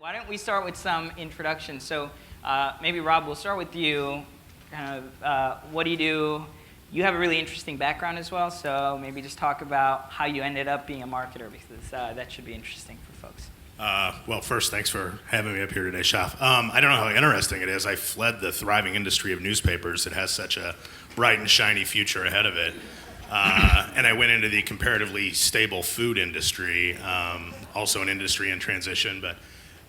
Why don't we start with some introductions? So maybe Rob, we'll start with you. Kind of, what do you do? You have a really interesting background as well, so maybe just talk about how you ended up being a marketer, because that should be interesting for folks. Well, first, thanks for having me up here today, Shaf. I don't know how interesting it is. I fled the thriving industry of newspapers. It has such a bright and shiny future ahead of it. And I went into the comparatively stable food industry, also an industry in transition. But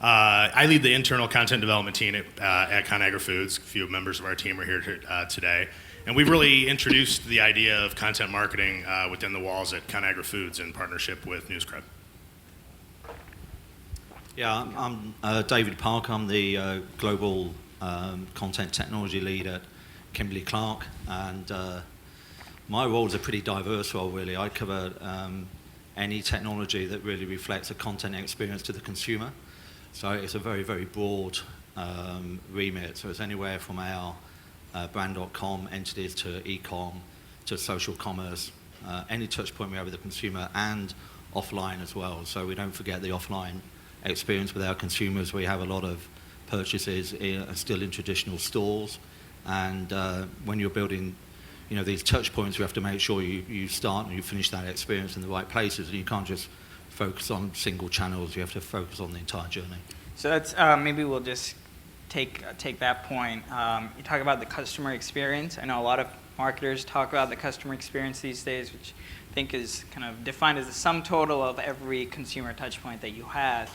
I lead the internal content development team at ConAgra Foods. A few members of our team are here today. And we've really introduced the idea of content marketing within the walls at ConAgra Foods in partnership with NewsCred. Yeah, I'm David Park. I'm the global content technology lead at Kimberly Clark, and my role is a pretty diverse role, really. I cover any technology that really reflects a content experience to the consumer. So it's a very, very broad remit. So it's anywhere from our brand.com entities to e-com to social commerce, any touch point we have with the consumer, and offline as well. So we don't forget the offline experience with our consumers. We have a lot of purchases still in traditional stores, and when you're building these touch points, you have to make sure you start and you finish that experience in the right places, and you can't just focus on single channels. You have to focus on the entire journey. So that's maybe we'll just take that point. You talk about the customer experience. I know a lot of marketers talk about the customer experience these days, which I think is kind of defined as the sum total of every consumer touch point that you have.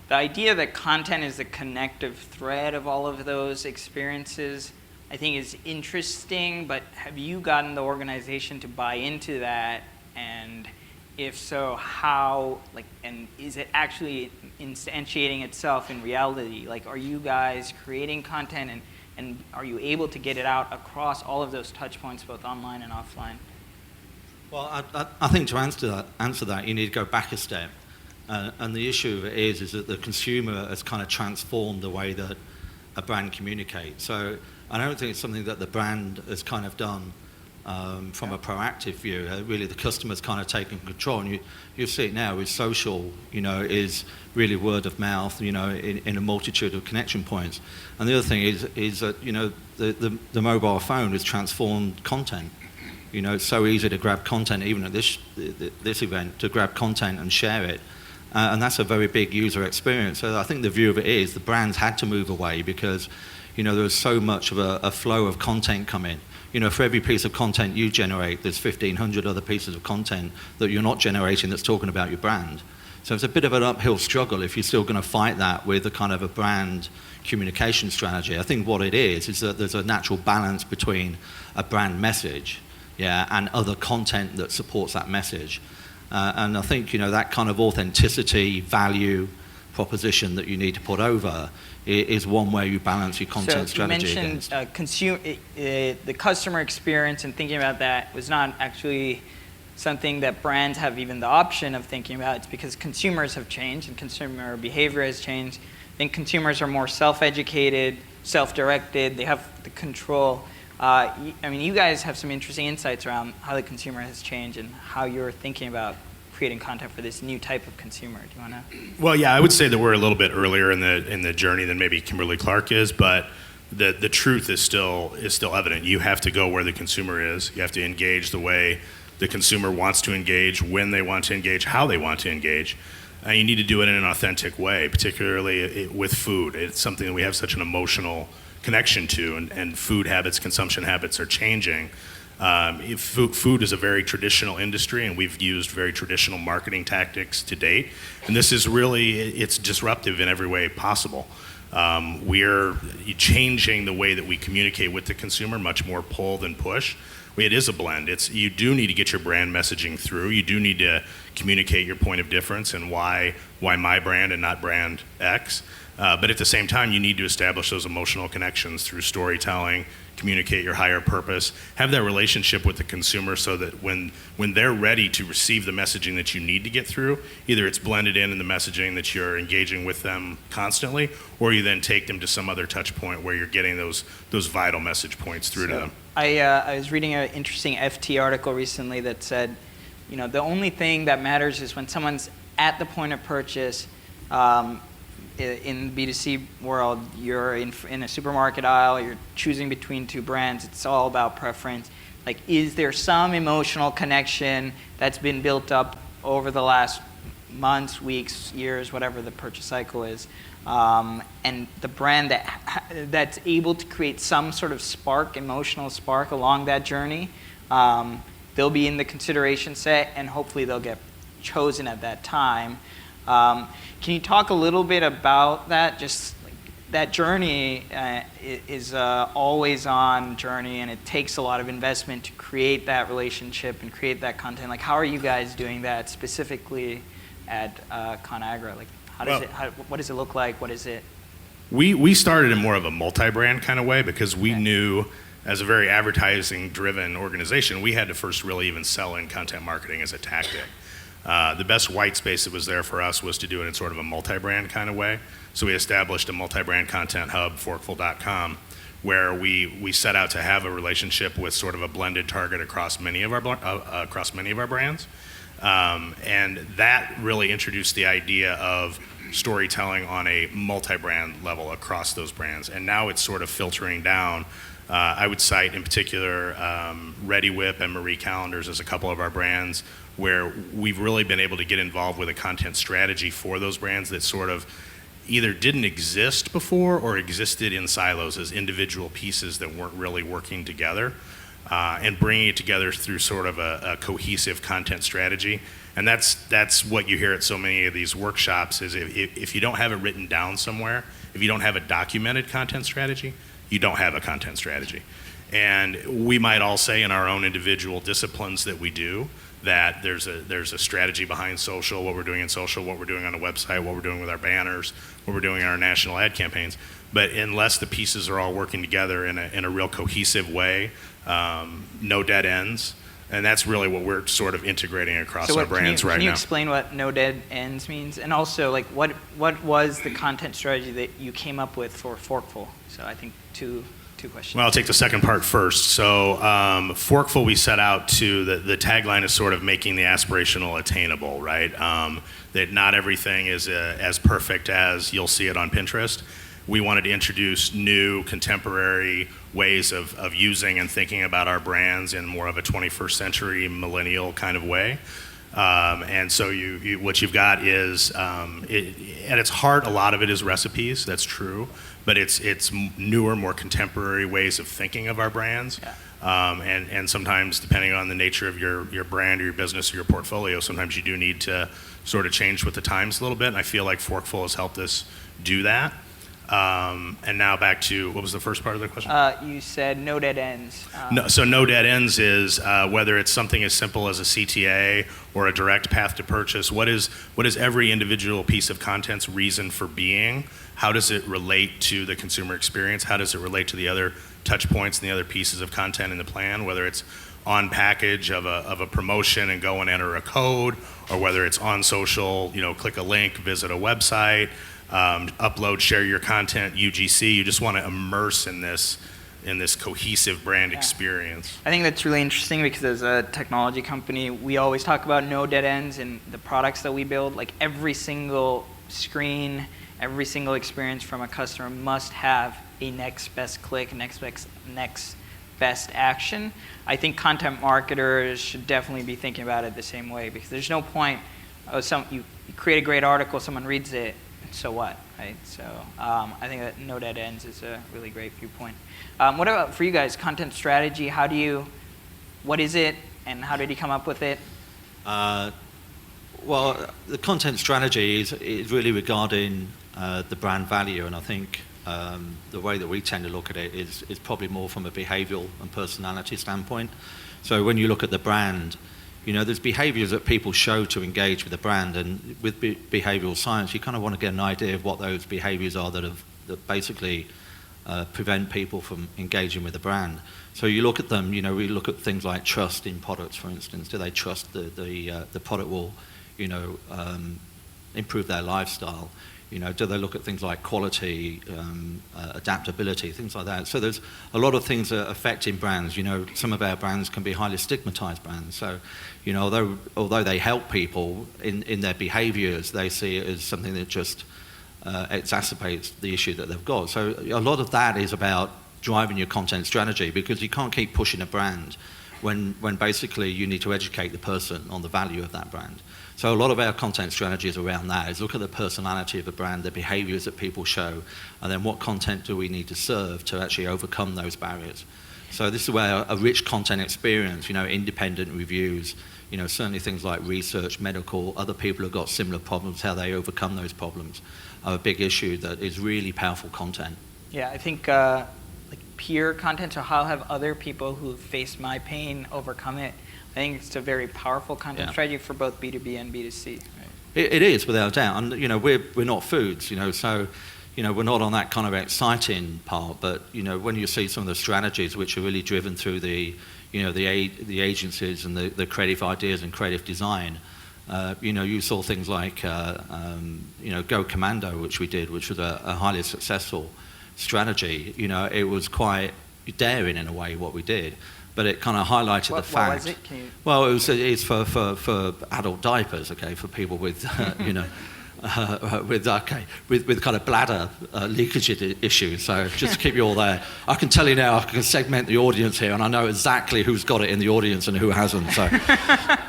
The idea that content is the connective thread of all of those experiences, I think, is interesting, but have you gotten the organization to buy into that? And if so, how, and is it actually instantiating itself in reality? Are you guys creating content, and are you able to get it out across all of those touch points, both online and offline? Well, I think to answer that, you need to go back a step. And the issue is that the consumer has kind of transformed the way that a brand communicates. So I don't think it's something that the brand has kind of done from a proactive view. Really, the customer's kind of taken control, and you see it now with social. Is really word of mouth. In a multitude of connection points. And the other thing is that the mobile phone has transformed content. It's so easy to grab content, even at this event, to grab content and share it. And that's a very big user experience. So I think the view of it is the brands had to move away because, there was so much of a flow of content coming. For every piece of content you generate, there's 1,500 other pieces of content that you're not generating that's talking about your brand. So it's a bit of an uphill struggle if you're still going to fight that with a kind of a brand communication strategy. I think what it is that there's a natural balance between a brand message, and other content that supports that message. And I think that kind of authenticity, value proposition that you need to put over is one way you balance your content strategy. So you mentioned the customer experience, and thinking about that was not actually something that brands have even the option of thinking about. It's because consumers have changed and consumer behavior has changed. I think consumers are more self-educated, self-directed. They have the control. You guys have some interesting insights around how the consumer has changed and how you're thinking about creating content for this new type of consumer. Do you want to? Well, yeah, I would say that we're a little bit earlier in the journey than maybe Kimberly Clark is, but the truth is still evident. You have to go where the consumer is. You have to engage the way the consumer wants to engage, when they want to engage, how they want to engage. And you need to do it in an authentic way, particularly with food. It's something that we have such an emotional connection to, and food habits, consumption habits are changing. Food is a very traditional industry, and we've used very traditional marketing tactics to date. And this is really, it's disruptive in every way possible. We're changing the way that we communicate with the consumer, much more pull than push. It is a blend. You do need to get your brand messaging through. You do need to communicate your point of difference and why my brand and not brand X. But at the same time, you need to establish those emotional connections through storytelling, communicate your higher purpose, have that relationship with the consumer so that when they're ready to receive the messaging that you need to get through, either it's blended in the messaging that you're engaging with them constantly, or you then take them to some other touch point where you're getting those vital message points through to them. I was reading an interesting FT article recently that said, the only thing that matters is when someone's at the point of purchase, in the B2C world, you're in a supermarket aisle, you're choosing between two brands, it's all about preference. Like, is there some emotional connection that's been built up over the last months, weeks, years, whatever the purchase cycle is, and the brand that's able to create some sort of spark, emotional spark along that journey, they'll be in the consideration set, and hopefully they'll get chosen at that time. Can you talk a little bit about that? Just like, that journey is always on journey, and it takes a lot of investment to create that relationship and create that content. Like, how are you guys doing that specifically at ConAgra? Like, what does it look like? What is it? We started in more of a multi-brand kind of way because we knew, as a very advertising-driven organization, we had to first really even sell in content marketing as a tactic. The best white space that was there for us was to do it in sort of a multi-brand kind of way. So we established a multi-brand content hub, forkful.com, where we set out to have a relationship with sort of a blended target across many of our brands. And that really introduced the idea of storytelling on a multi-brand level across those brands. And now it's sort of filtering down. I would cite in particular ReadyWhip and Marie Callender's as a couple of our brands where we've really been able to get involved with a content strategy for those brands that sort of either didn't exist before or existed in silos as individual pieces that weren't really working together, and bringing it together through sort of a cohesive content strategy. And that's what you hear at so many of these workshops is if you don't have it written down somewhere, if you don't have a documented content strategy, you don't have a content strategy. And we might all say in our own individual disciplines that we do that there's a strategy behind social, what we're doing in social, what we're doing on a website, what we're doing with our banners, what we're doing in our national ad campaigns. But unless the pieces are all working together in a real cohesive way, no dead ends. And that's really what we're sort of integrating across our brands right now. Can you explain what no dead ends means? And also, like, what was the content strategy that you came up with for Forkful? So I think two questions. Well, I'll take the second part first. So Forkful, we set out to, the tagline is sort of making the aspirational attainable, right? That not everything is as perfect as you'll see it on Pinterest. We wanted to introduce new, contemporary ways of using and thinking about our brands in more of a 21st century millennial kind of way. And so what you've got is, at its heart, a lot of it is recipes, that's true, but it's newer, more contemporary ways of thinking of our brands. Yeah. And sometimes, depending on the nature of your brand or your business or your portfolio, sometimes you do need to sort of change with the times a little bit, and I feel like Forkful has helped us do that. And now back to, what was the first part of the question? You said no dead ends. So no dead ends is whether it's something as simple as a CTA or a direct path to purchase. What is every individual piece of content's reason for being? How does it relate to the consumer experience? How does it relate to the other touch points and the other pieces of content in the plan? Whether it's on package of a promotion and go and enter a code, or whether it's on social, click a link, visit a website. Upload, share your content, UGC. You just want to immerse in this cohesive brand experience. I think that's really interesting because as a technology company, we always talk about no dead ends in the products that we build. Like every single screen, every single experience from a customer must have a next best click, next best action. I think content marketers should definitely be thinking about it the same way because there's no point, you create a great article, someone reads it, so what, right? So I think that no dead ends is a really great viewpoint. What about for you guys, content strategy? What is it, and how did you come up with it? Well, the content strategy is really regarding the brand value, and I think the way that we tend to look at it is probably more from a behavioral and personality standpoint. So when you look at the brand, there's behaviors that people show to engage with the brand, and with behavioral science, you kind of want to get an idea of what those behaviors are that basically prevent people from engaging with the brand. So you look at them, we look at things like trust in products, for instance. Do they trust the product will, improve their lifestyle? Do they look at things like quality, adaptability, things like that? So there's a lot of things that are affecting brands. Some of our brands can be highly stigmatized brands. So, although they help people in their behaviors, they see it as something that just exacerbates the issue that they've got. So a lot of that is about driving your content strategy, because you can't keep pushing a brand when basically you need to educate the person on the value of that brand. So a lot of our content strategy is around that, is look at the personality of the brand, the behaviors that people show, and then what content do we need to serve to actually overcome those barriers. So this is where a rich content experience, independent reviews, certainly things like research, medical, other people who've got similar problems, how they overcome those problems, are a big issue that is really powerful content. Yeah, I think like peer content, so how have other people who faced my pain overcome it? I think it's a very powerful content strategy for both B2B and B2C. Right? It is, without a doubt. And, we're not foods, so, we're not on that kind of exciting part. But, when you see some of the strategies which are really driven through the agencies and the creative ideas and creative design, you saw things like, Go Commando, which we did, which was a highly successful strategy. It was quite daring in a way what we did. But it kind of highlighted the fact. What was it? Well, it's for adult diapers, okay, for people with, with kind of bladder leakage issues. So just to keep you all there, I can tell you now, I can segment the audience here, and I know exactly who's got it in the audience and who hasn't. So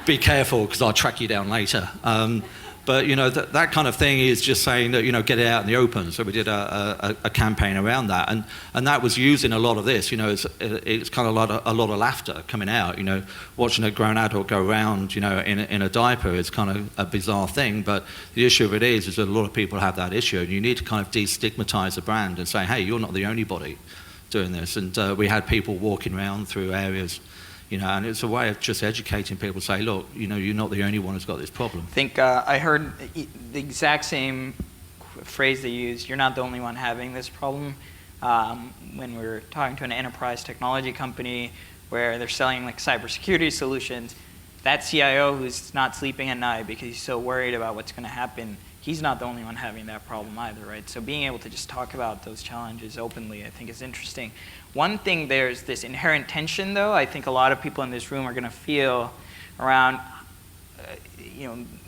be careful, because I'll track you down later. But, that kind of thing is just saying that, get it out in the open. So we did a campaign around that. And that was using a lot of this. It's kind of a lot of laughter coming out. Watching a grown adult go around, in a diaper is kind of a bizarre thing. But the issue of it is that a lot of people have that issue. And you need to kind of destigmatize the brand and say, hey, you're not the only body doing this. And we had people walking around through areas, and it's a way of just educating people to say, look, you're not the only one who's got this problem. I think I heard the exact same phrase they used, you're not the only one having this problem, when we were talking to an enterprise technology company where they're selling like cybersecurity solutions. That CIO who's not sleeping at night because he's so worried about what's going to happen, he's not the only one having that problem either, right? So being able to just talk about those challenges openly, I think, is interesting. One thing, there's this inherent tension, though, I think a lot of people in this room are going to feel around,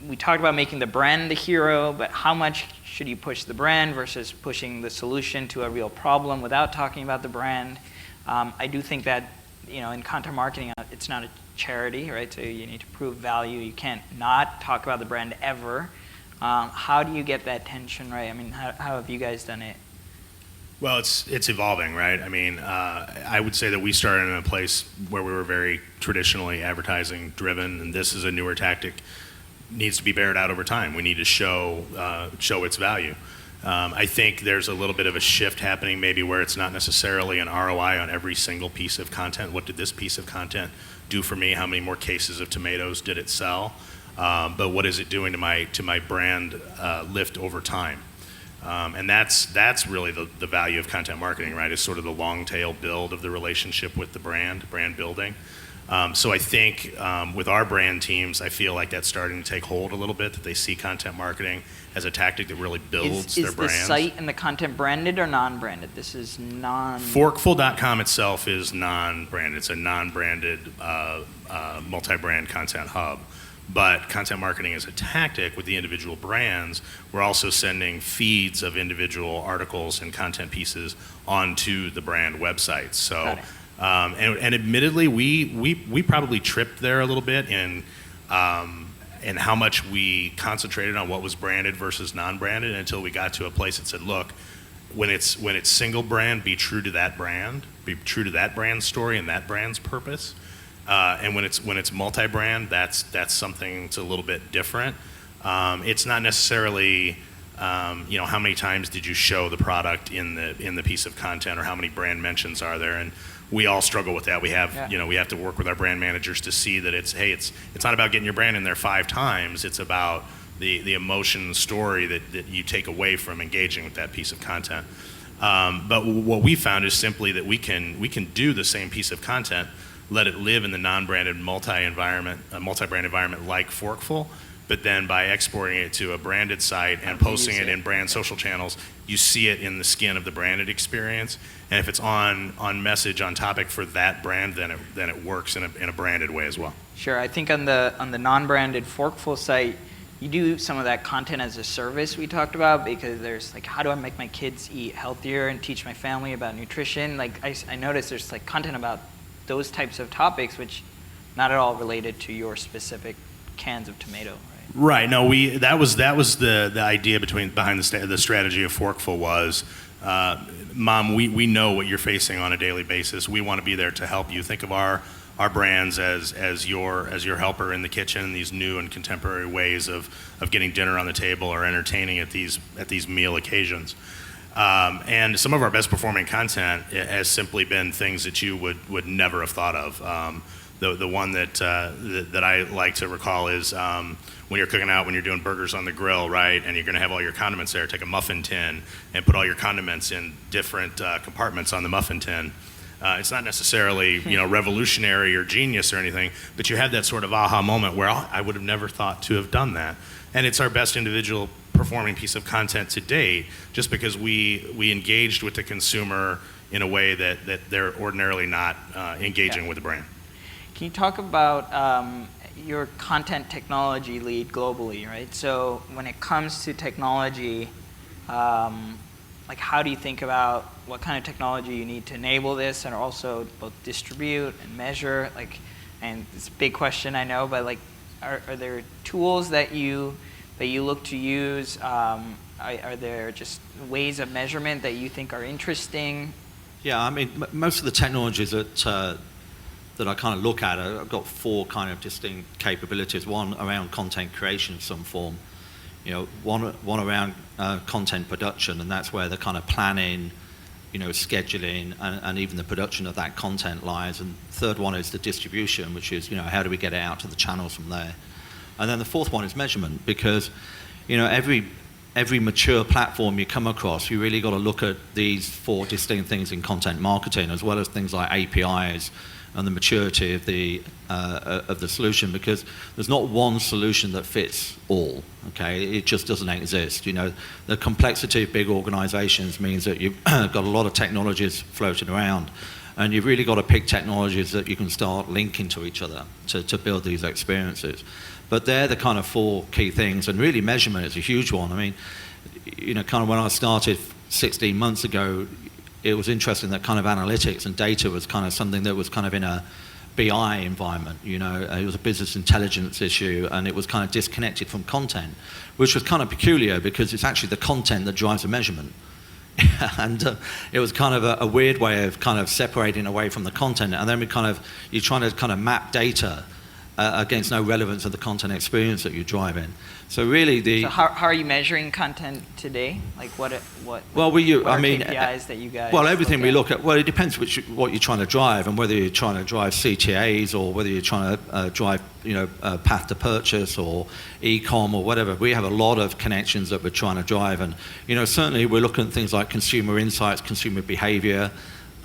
we talked about making the brand the hero, but how much should you push the brand versus pushing the solution to a real problem without talking about the brand? I do think that, in content marketing, it's not a charity, right? So you need to prove value. You can't not talk about the brand ever. How do you get that tension right? I mean, how have you guys done it? Well, it's evolving, right? I mean, I would say that we started in a place where we were very traditionally advertising driven, and this is a newer tactic. Needs to be bared out over time. We need to show its value. I think there's a little bit of a shift happening, maybe where it's not necessarily an ROI on every single piece of content. What did this piece of content do for me? How many more cases of tomatoes did it sell? But what is it doing to my brand lift over time? And that's really the value of content marketing, right? Is sort of the long tail build of the relationship with the brand building. So I think with our brand teams, I feel like that's starting to take hold a little bit, that they see content marketing as a tactic that really builds their brand. Is the site and the content branded or non-branded? This is Forkful.com itself is non-branded. It's a non-branded multi-brand content hub. But content marketing is a tactic with the individual brands. We're also sending feeds of individual articles and content pieces onto the brand websites. So, and admittedly, we probably tripped there a little bit in how much we concentrated on what was branded versus non-branded until we got to a place that said, look, when it's single brand, be true to that brand brand's story and that brand's purpose. And when it's multi-brand, that's something that's a little bit different. It's not necessarily how many times did you show the product in the piece of content, or how many brand mentions are there, and we all struggle with that. We have we have to work with our brand managers to see that it's not about getting your brand in there 5 times. It's about the emotion story that you take away from engaging with that piece of content. But what we found is simply that we can do the same piece of content, let it live in the non-branded multi-brand environment like Forkful, but then by exporting it to a branded site and posting it in brand social channels, you see it in the skin of the branded experience. And if it's on message, on topic for that brand, then it works in a branded way as well. Sure. I think on the non-branded Forkful site, you do some of that content as a service we talked about, because there's like, how do I make my kids eat healthier and teach my family about nutrition? Like I noticed there's like content about those types of topics, which not at all related to your specific cans of tomato, right? Right. No, that was the idea behind the strategy of Forkful was, Mom, we know what you're facing on a daily basis. We want to be there to help you. Think of our brands as your helper in the kitchen, these new and contemporary ways of getting dinner on the table or entertaining at these meal occasions. And some of our best performing content has simply been things that you would never have thought of. The one that I like to recall is when you're cooking out, when you're doing burgers on the grill, right, and you're going to have all your condiments there, take a muffin tin and put all your condiments in different compartments on the muffin tin. It's not necessarily revolutionary or genius or anything, but you have that sort of aha moment where I would have never thought to have done that. And it's our best individual performing piece of content to date, just because we engaged with the consumer in a way that they're ordinarily not engaging with the brand. Can you talk about your content technology lead globally, right? So when it comes to technology, like how do you think about what kind of technology you need to enable this, and also both distribute and measure? Like, and it's a big question, I know, but like, are there tools that you look to use? Are there just ways of measurement that you think are interesting? Yeah, I mean, most of the technologies that I kind of look at, I've got four kind of distinct capabilities. One around content creation of some form, one around content production, and that's where the kind of planning, scheduling, and even the production of that content lies. And the third one is the distribution, which is, how do we get it out to the channels from there? And then the fourth one is measurement, because, every mature platform you come across, you really got to look at these four distinct things in content marketing, as well as things like APIs and the maturity of the solution, because there's not one solution that fits all. Okay, it just doesn't exist. The complexity of big organizations means that you've got a lot of technologies floating around, and you've really got to pick technologies that you can start linking to each other to build these experiences. But they're the kind of four key things, and really measurement is a huge one. I mean, kind of when I started 16 months ago, it was interesting that kind of analytics and data was kind of something that was kind of in a BI environment. It was a business intelligence issue, and it was kind of disconnected from content, which was kind of peculiar, because it's actually the content that drives the measurement. And it was kind of a weird way of kind of separating away from the content, and then you're trying to kind of map data against no relevance of the content experience that you're driving. So really So how are you measuring content today? Like what are KPIs that you guys Well, everything we look at, well, it depends what you're trying to drive, and whether you're trying to drive CTAs, or whether you're trying to drive, path to purchase or e-com or whatever. We have a lot of connections that we're trying to drive, and, certainly we're looking at things like consumer insights, consumer behavior,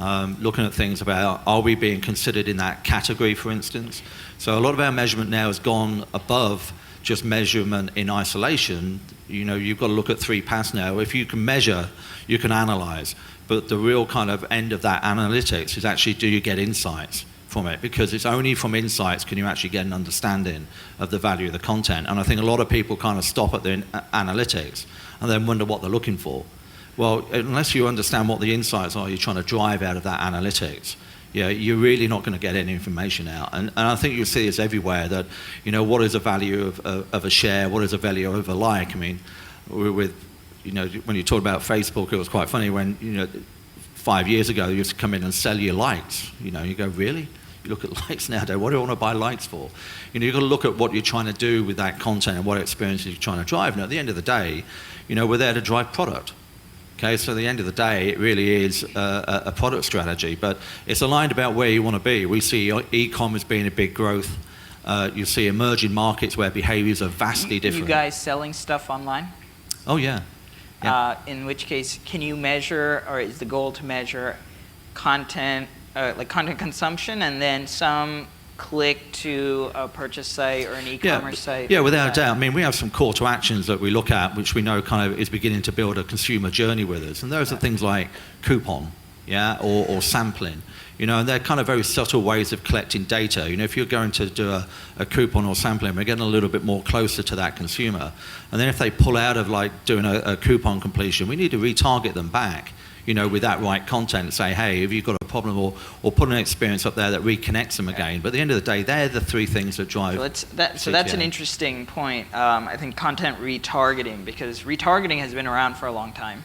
looking at things about, are we being considered in that category, for instance? So a lot of our measurement now has gone above just measurement in isolation. You've got to look at three paths now. If you can measure, you can analyze. But the real kind of end of that analytics is actually, do you get insights from it? Because it's only from insights can you actually get an understanding of the value of the content. And I think a lot of people kind of stop at the analytics and then wonder what they're looking for. Well, unless you understand what the insights are you're trying to drive out of that analytics, you're really not going to get any information out. And I think you'll see this everywhere, that, what is the value of a share? What is the value of a like? I mean, when you talk about Facebook, it was quite funny when, 5 years ago, they used to come in and sell you likes. You go, really? You look at likes nowadays, what do I want to buy likes for? You've got to look at what you're trying to do with that content and what experiences you're trying to drive. And at the end of the day, we're there to drive product. Okay, so at the end of the day, it really is a product strategy, but it's aligned about where you want to be. We see e-com as being a big growth. You see emerging markets where behaviors are vastly different. You guys selling stuff online? Oh, yeah. In which case, can you measure, or is the goal to measure content, like content consumption, and then some click to a purchase site or an e-commerce site? Yeah, without a doubt. I mean, we have some call to actions that we look at, which we know kind of is beginning to build a consumer journey with us. And those are things like coupon. yeah, or sampling. And they're kind of very subtle ways of collecting data. If you're going to do a coupon or sampling, we're getting a little bit more closer to that consumer. And then if they pull out of like doing a coupon completion, we need to retarget them back, with that right content. Say, hey, have you got a problem, or put an experience up there that reconnects them again. But at the end of the day, they're the three things that drive. So that's an interesting point. I think content retargeting, because retargeting has been around for a long time.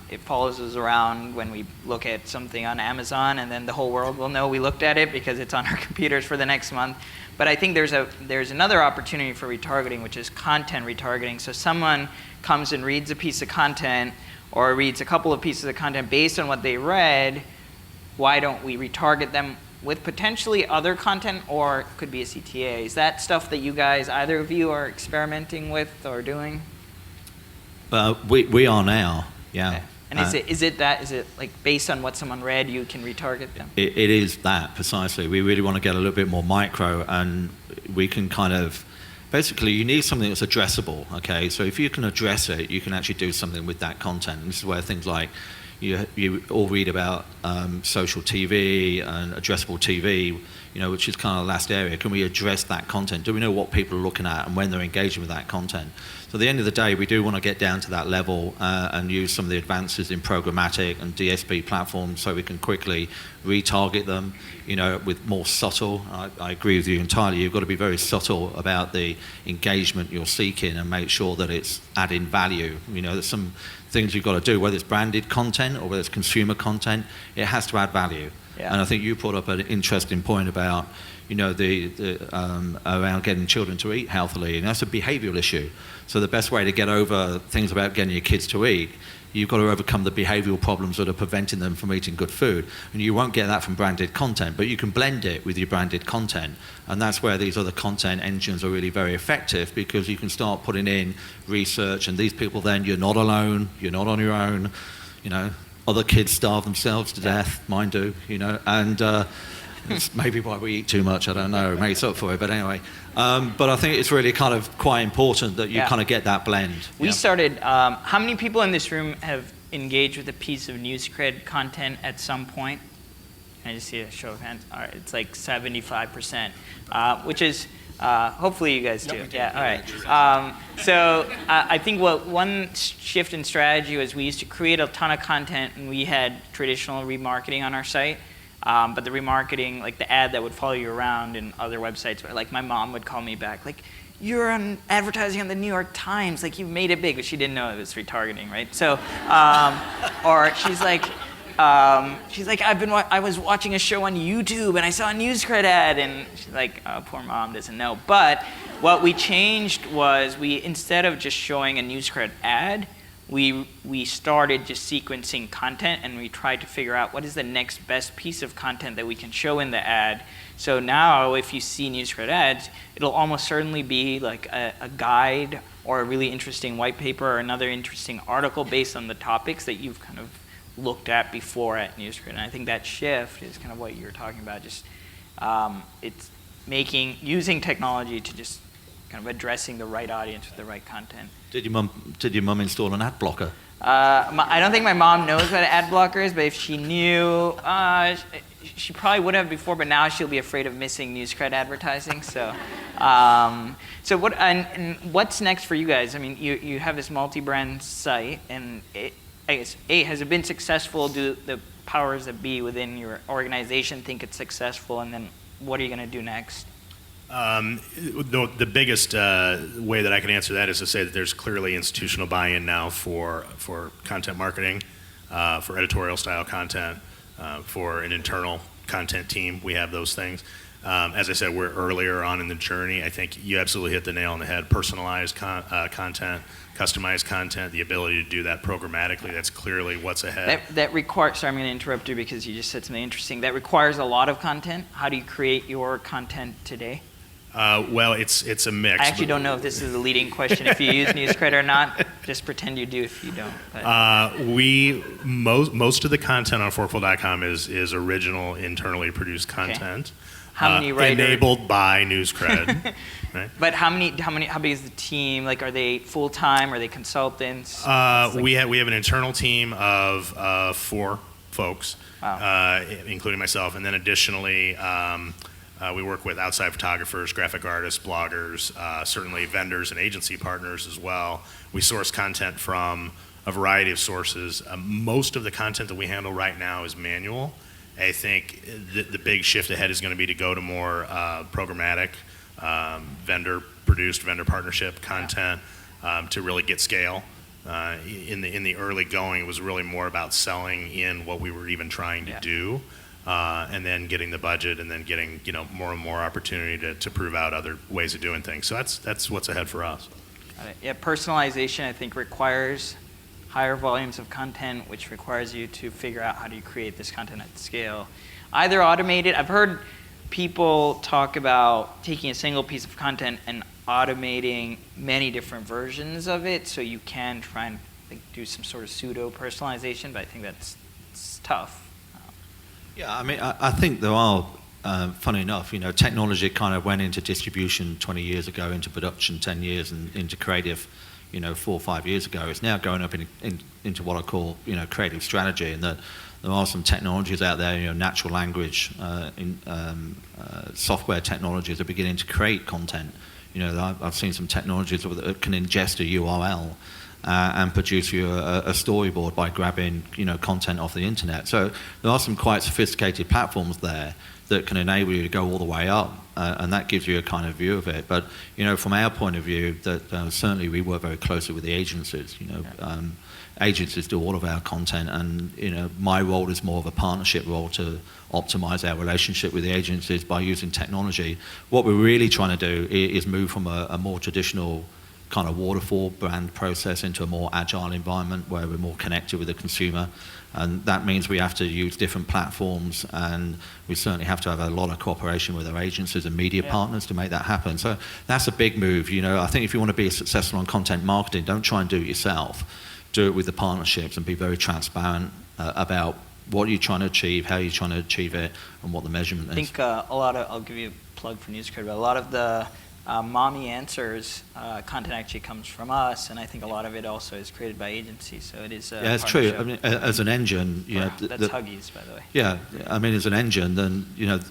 It follows us around when we look at something on Amazon, and then the whole world will know we looked at it because it's on our computers for the next month. But I think there's another opportunity for retargeting, which is content retargeting. So someone comes and reads a piece of content, or reads a couple of pieces of content based on what they read. Why don't we retarget them with potentially other content, or it could be a CTA? Is that stuff that you guys, either of you, are experimenting with or doing? We are now, yeah. Okay. And is it like based on what someone read, you can retarget them? It is that, precisely. We really want to get a little bit more micro, and we can kind of, basically you need something that's addressable, okay? So if you can address it, you can actually do something with that content. And this is where things like, you all read about social TV and addressable TV, which is kind of the last area. Can we address that content? Do we know what people are looking at and when they're engaging with that content? So at the end of the day, we do want to get down to that level and use some of the advances in programmatic and DSP platforms so we can quickly retarget them, with more subtle. I agree with you entirely. You've got to be very subtle about the engagement you're seeking and make sure that it's adding value. There's some things you've got to do, whether it's branded content or whether it's consumer content, it has to add value. Yeah. And I think you brought up an interesting point about, around getting children to eat healthily, and that's a behavioural issue. So the best way to get over things about getting your kids to eat, you've got to overcome the behavioural problems that are preventing them from eating good food. And you won't get that from branded content, but you can blend it with your branded content. And that's where these other content engines are really very effective, because you can start putting in research, and these people then, you're not alone, you're not on your own. Other kids starve themselves to death, mine do, and it's maybe why we eat too much, I don't know, it makes up for it, but anyway. But I think it's really kind of quite important that you kind of get that blend. We started, how many people in this room have engaged with a piece of NewsCred content at some point? I just see a show of hands. All right, it's like 75%, which is, hopefully you guys do. Yeah, all right. So I think one shift in strategy was we used to create a ton of content, and we had traditional remarketing on our site. But the remarketing, like the ad that would follow you around in other websites, like my mom would call me back, like, you're on advertising on the New York Times, like you've made it big, but she didn't know it was retargeting, right? So, or she's like, I was watching a show on YouTube and I saw a NewsCred ad, and she's like, oh, poor mom doesn't know. But what we changed was instead of just showing a NewsCred ad, we started just sequencing content, and we tried to figure out what is the next best piece of content that we can show in the ad. So now if you see NewsCred ads, it'll almost certainly be like a guide or a really interesting white paper or another interesting article based on the topics that you've kind of looked at before at NewsCred. And I think that shift is kind of what you're talking about. Just it's using technology to just kind of addressing the right audience with the right content. Did your mum install an ad blocker? I don't think my mom knows what an ad blocker is, but if she knew, she probably would have before, but now she'll be afraid of missing NewsCred advertising. So, so what? And what's next for you guys? I mean, you have this multi-brand site, and I guess, has it been successful? Do the powers that be within your organization think it's successful? And then what are you going to do next? The biggest way that I can answer that is to say that there's clearly institutional buy-in now for content marketing, for editorial style content, for an internal content team. We have those things. As I said, we're earlier on in the journey. I think you absolutely hit the nail on the head. Personalized content, customized content, the ability to do that programmatically, that's clearly what's ahead. That requires, sorry, I'm going to interrupt you because you just said something interesting. That requires a lot of content. How do you create your content today? Well, it's a mix. I actually don't know if this is a leading question, if you use NewsCred or not. Just pretend you do if you don't. Most of the content on forkful.com is original, internally produced content. Okay. How many writers? Enabled by NewsCred. Right? But how big is the team? Like, are they full-time? Are they consultants? We have an internal team of four folks, Wow. including myself. And then additionally, we work with outside photographers, graphic artists, bloggers, certainly vendors and agency partners as well. We source content from a variety of sources. Most of the content that we handle right now is manual. I think the big shift ahead is going to be to go to more programmatic, vendor-produced, vendor partnership content to really get scale. In the early going, it was really more about selling in what we were even trying to do, and then getting the budget, and then getting more and more opportunity to prove out other ways of doing things. So that's what's ahead for us. Got it. Yeah, personalization I think requires higher volumes of content, which requires you to figure out how do you create this content at scale. Either automate it. I've heard people talk about taking a single piece of content and automating many different versions of it, so you can try and do some sort of pseudo personalization, but I think it's tough. Yeah, I mean, I think there are, funny enough, technology kind of went into distribution 20 years ago, into production 10 years, and into creative, 4 or 5 years ago. It's now going up into what I call, creative strategy, and that there are some technologies out there, natural language, software technologies are beginning to create content. I've seen some technologies that can ingest a URL and produce you a storyboard by grabbing, content off the internet. So there are some quite sophisticated platforms there that can enable you to go all the way up, and that gives you a kind of view of it. But, from our point of view, that certainly we work very closely with the agencies. Agencies do all of our content, and, my role is more of a partnership role to optimize our relationship with the agencies by using technology. What we're really trying to do is move from a more traditional kind of waterfall brand process into a more agile environment where we're more connected with the consumer. And that means we have to use different platforms, and we certainly have to have a lot of cooperation with our agencies and media partners to make that happen. So that's a big move. I think if you want to be successful on content marketing, don't try and do it yourself. Do it with the partnerships and be very transparent about what you're trying to achieve, how you're trying to achieve it, and what the measurement is. I think I'll give you a plug for NewsCred, but a lot of the Mommy Answers content actually comes from us, and I think a lot of it also is created by agencies, so it is it's true. I mean, as an engine, that's Huggies, by the way. Yeah, I mean, as an engine, then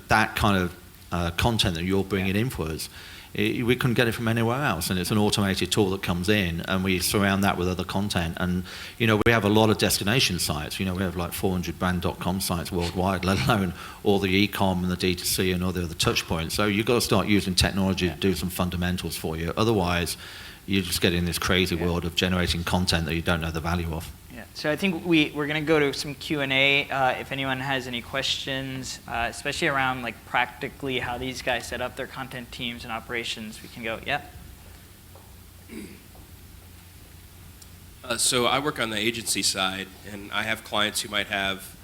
that kind of content that you're bringing in for us, we couldn't get it from anywhere else, and it's an automated tool that comes in, and we surround that with other content. And we have a lot of destination sites. We have like 400 brand.com sites worldwide, let alone all the e-com and the D2C and all the other touch points. So you've got to start using technology to do some fundamentals for you. Otherwise, you just get in this crazy world of generating content that you don't know the value of. Yeah. So I think we're going to go to some Q&A. If anyone has any questions, especially around like practically how these guys set up their content teams and operations, we can go. Yeah. So I work on the agency side, and I have clients who might have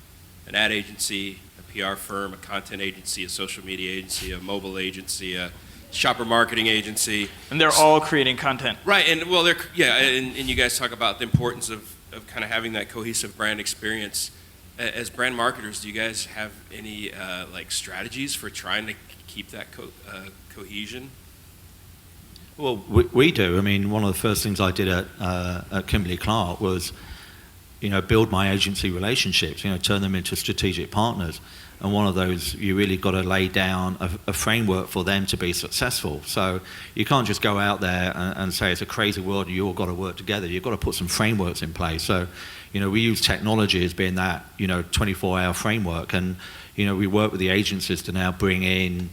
an ad agency, a PR firm, a content agency, a social media agency, a mobile agency, a shopper marketing agency. And they're all creating content. Right, and well, and you guys talk about the importance of kind of having that cohesive brand experience. As brand marketers, do you guys have any strategies for trying to keep that cohesion? Well, we do. I mean, one of the first things I did at Kimberly Clark was, build my agency relationships, turn them into strategic partners. And one of those, you really got to lay down a framework for them to be successful. So you can't just go out there and say it's a crazy world and you all got to work together. You've got to put some frameworks in place. So, we use technology as being that, 24-hour framework. And, we work with the agencies to now bring in,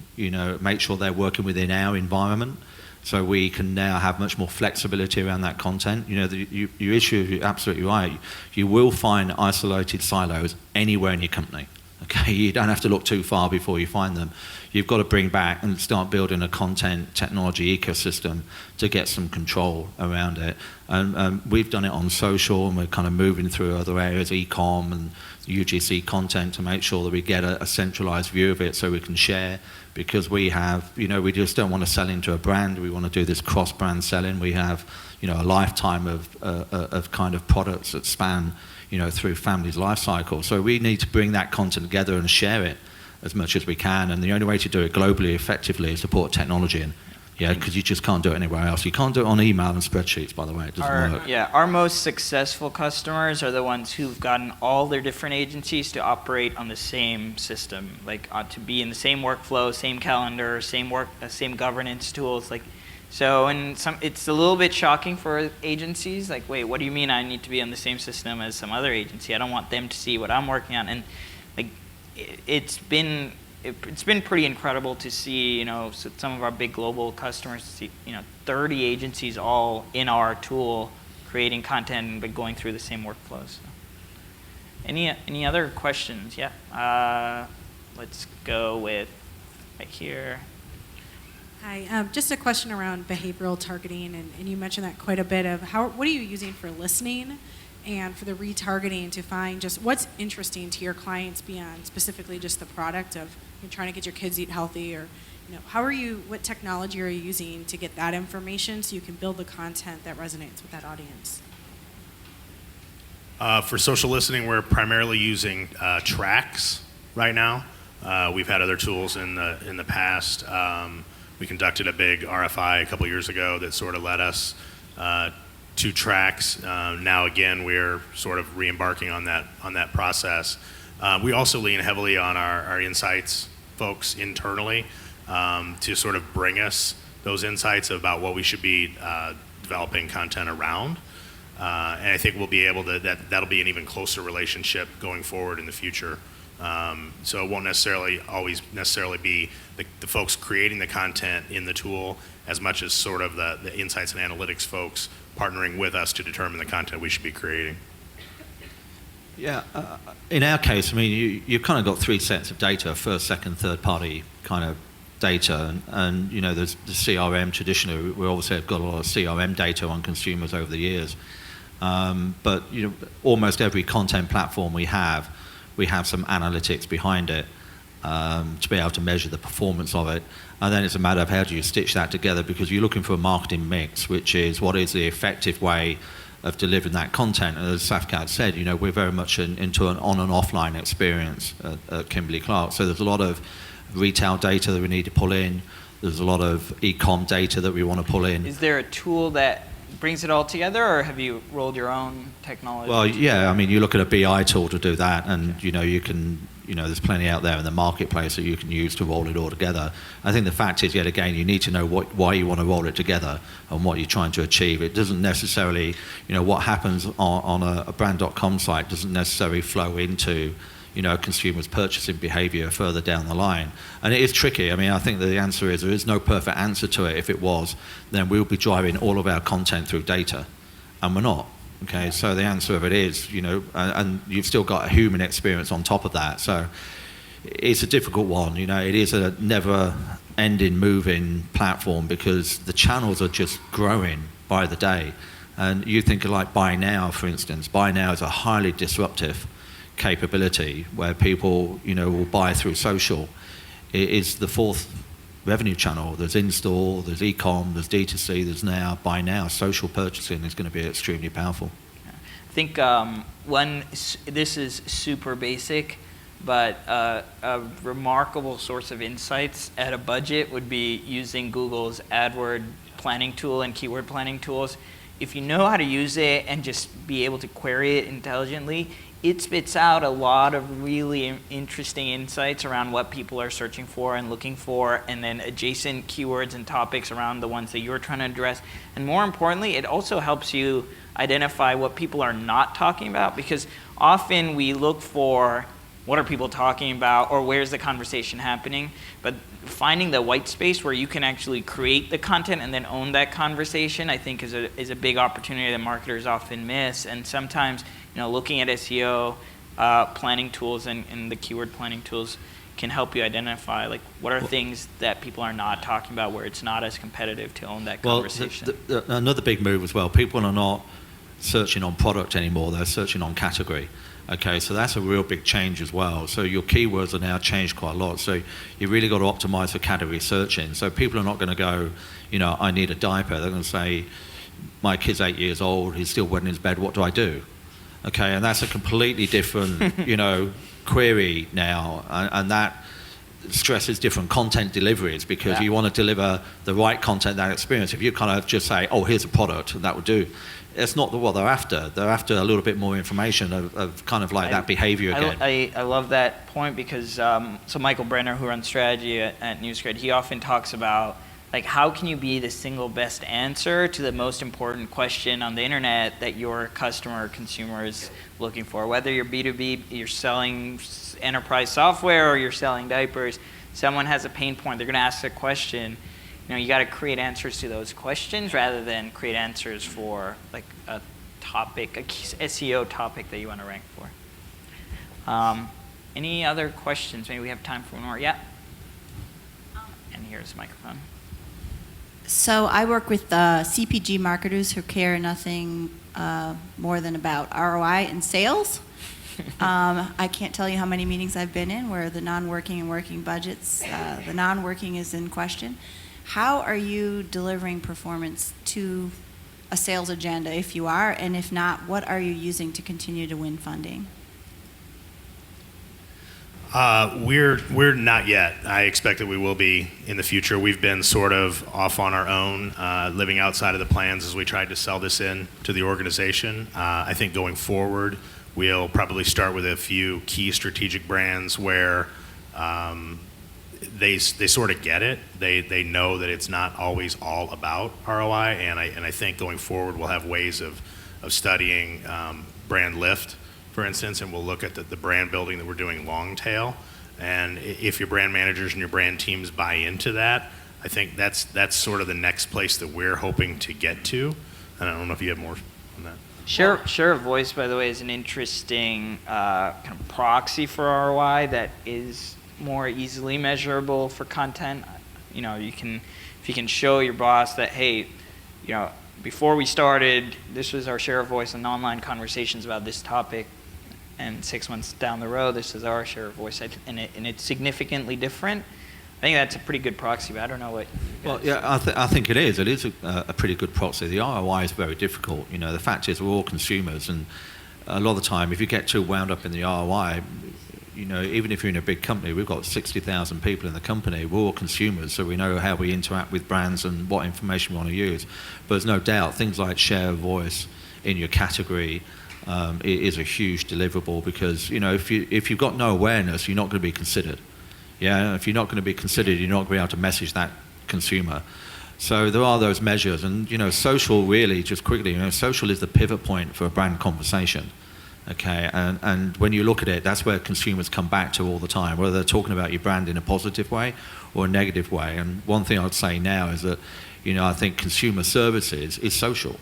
make sure they're working within our environment. So we can now have much more flexibility around that content. Your issue, you're absolutely right. You will find isolated silos anywhere in your company. Okay, you don't have to look too far before you find them. You've got to bring back and start building a content technology ecosystem to get some control around it. And we've done it on social, and we're kind of moving through other areas, e-com and UGC content, to make sure that we get a centralized view of it so we can share. Because we have, we just don't want to sell into a brand. We want to do this cross-brand selling. We have, a lifetime of kind of products that span, through family's life cycle. So we need to bring that content together and share it as much as we can. And the only way to do it globally effectively is to put technology in. Yeah, because you just can't do it anywhere else. You can't do it on email and spreadsheets, by the way. It doesn't work. Yeah, our most successful customers are the ones who've gotten all their different agencies to operate on the same system, like to be in the same workflow, same calendar, same governance tools. Like, so, and it's a little bit shocking for agencies. Like, wait, what do you mean I need to be on the same system as some other agency? I don't want them to see what I'm working on. And like, it's been pretty incredible to see, some of our big global customers see, 30 agencies all in our tool creating content but going through the same workflows. So. Any other questions? Yeah. Let's go with right here. Hi, just a question around behavioral targeting, and you mentioned that quite a bit of what are you using for listening and for the retargeting to find just what's interesting to your clients beyond specifically just the product of you're trying to get your kids eat healthy, or what technology are you using to get that information so you can build the content that resonates with that audience? For social listening, we're primarily using tracks right now. We've had other tools in the past. We conducted a big RFI a couple years ago that sort of led us to tracks. Now again, we're sort of re-embarking on that process. We also lean heavily on our insights folks internally to sort of bring us those insights about what we should be developing content around. And I think we'll be able to, that'll be an even closer relationship going forward in the future. So it won't always necessarily be the folks creating the content in the tool as much as sort of the insights and analytics folks partnering with us to determine the content we should be creating. Yeah, in our case, I mean, you've kind of got three sets of data: first, second, third party kind of data, and there's the CRM. Traditionally, we obviously have got a lot of CRM data on consumers over the years, but almost every content platform we have some analytics behind it to be able to measure the performance of it. And then it's a matter of how do you stitch that together, because you're looking for a marketing mix, which is what is the effective way of delivering that content. And as Shafqat said, we're very much into an on and offline experience at Kimberly Clark. So there's a lot of retail data that we need to pull in. There's a lot of e-com data that we want to pull in. Is there a tool that brings it all together, or have you rolled your own technology? Well, yeah, I mean, you look at a BI tool to do that, and you can, there's plenty out there in the marketplace that you can use to roll it all together. I think the fact is, yet again, you need to know why you want to roll it together and what you're trying to achieve. It doesn't necessarily, what happens on a brand.com site doesn't necessarily flow into consumers' purchasing behavior further down the line. And it is tricky. I mean, I think that the answer is there is no perfect answer to it. If it was, then we'll be driving all of our content through data, and we're not. Okay, so the answer of it is, and you've still got a human experience on top of that. So it's a difficult one. It is a never-ending, moving platform because the channels are just growing by the day. And you think of like Buy Now, for instance. Buy Now is a highly disruptive capability where people, will buy through social. It is the fourth revenue channel. There's in-store, there's e-com, there's D2C, there's now Buy Now. Social purchasing is going to be extremely powerful. I think this is super basic, but a remarkable source of insights at a budget would be using Google's AdWord planning tool and keyword planning tools. If you know how to use it and just be able to query it intelligently, it spits out a lot of really interesting insights around what people are searching for and looking for, and then adjacent keywords and topics around the ones that you're trying to address. And more importantly, it also helps you identify what people are not talking about, because often we look for what are people talking about or where's the conversation happening, but finding the white space where you can actually create the content and then own that conversation, I think is a big opportunity that marketers often miss. And sometimes looking at SEO planning tools and the keyword planning tools can help you identify what are things that people are not talking about where it's not as competitive to own that conversation. Another big move as well, people are not searching on product anymore, they're searching on category. Okay, so that's a real big change as well. So your keywords are now changed quite a lot. So you really got to optimize for category searching. So people are not going to go, I need a diaper. They're going to say, my kid's 8 years old, he's still wet in his bed, what do I do? Okay, and that's a completely different, query now, and that stresses different content deliveries because Yeah. you want to deliver the right content, that experience. If you kind of just say, oh, here's a product, that would do. It's not what they're after. They're after a little bit more information of kind of like that behavior again. I love that point because so Michael Brenner, who runs strategy at NewsCred, he often talks about like how can you be the single best answer to the most important question on the internet that your customer or consumer is looking for. Whether you're B2B, you're selling enterprise software or you're selling diapers, someone has a pain point, they're going to ask a question. You know, you got to create answers to those questions rather than create answers for like a topic, a SEO topic that you want to rank for. Any other questions? Maybe we have time for one more. Yeah. And here's the microphone. So I work with CPG marketers who care nothing more than about ROI and sales. I can't tell you how many meetings I've been in where the non-working and working budgets, the non-working is in question. How are you delivering performance to a sales agenda if you are, and if not, what are you using to continue to win funding? We're not yet. I expect that we will be in the future. We've been sort of off on our own, living outside of the plans as we tried to sell this in to the organization. I think going forward, we'll probably start with a few key strategic brands where they sort of get it. They know that it's not always all about ROI, and I think going forward we'll have ways of studying brand lift, for instance, and we'll look at the brand building that we're doing long tail. And if your brand managers and your brand teams buy into that, I think that's sort of the next place that we're hoping to get to. And I don't know if you have more on that. Share of voice, by the way, is an interesting kind of proxy for ROI that is more easily measurable for content. You know, if you can show your boss that, hey, you know, before we started, this was our share of voice in online conversations about this topic, and 6 months down the road, this is our share of voice, and it's significantly different. I think that's a pretty good proxy, but I don't know what. Well, yeah, I think it is. It is a pretty good proxy. The ROI is very difficult. You know, the fact is we're all consumers, and a lot of the time, if you get too wound up in the ROI, you know, even if you're in a big company, we've got 60,000 people in the company. We're all consumers, so we know how we interact with brands and what information we want to use. But there's no doubt things like share of voice in your category is a huge deliverable because, you know, if you've got no awareness, you're not going to be considered. Yeah, if you're not going to be considered, you're not going to be able to message that consumer. So there are those measures, and you know, social really, just quickly, you know, social is the pivot point for a brand conversation. Okay, and when you look at it, that's where consumers come back to all the time, whether they're talking about your brand in a positive way or a negative way. And one thing I'd say now is that, you know, I think consumer services is social.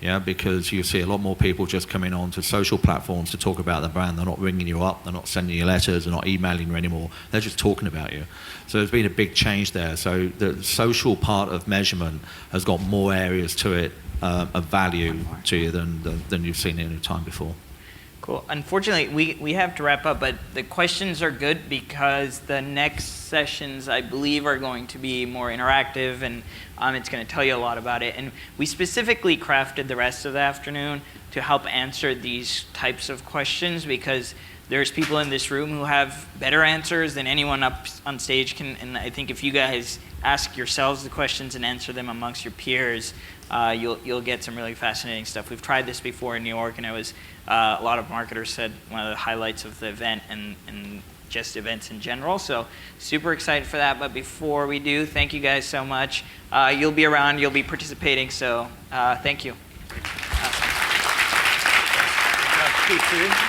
Yeah, because you see a lot more people just coming on to social platforms to talk about the brand. They're not ringing you up, they're not sending you letters, they're not emailing you anymore. They're just talking about you. So there's been a big change there. So the social part of measurement has got more areas to it of value to you than you've seen any time before. Cool. Unfortunately, we have to wrap up, but the questions are good because the next sessions, I believe, are going to be more interactive, and it's going to tell you a lot about it. And we specifically crafted the rest of the afternoon to help answer these types of questions because there's people in this room who have better answers than anyone up on stage can. And I think if you guys ask yourselves the questions and answer them amongst your peers, you'll get some really fascinating stuff. We've tried this before in New York, and it was a lot of marketers said one of the highlights of the event and just events in general. So super excited for that. But before we do, thank you guys so much. You'll be around, you'll be participating. So thank you. Awesome.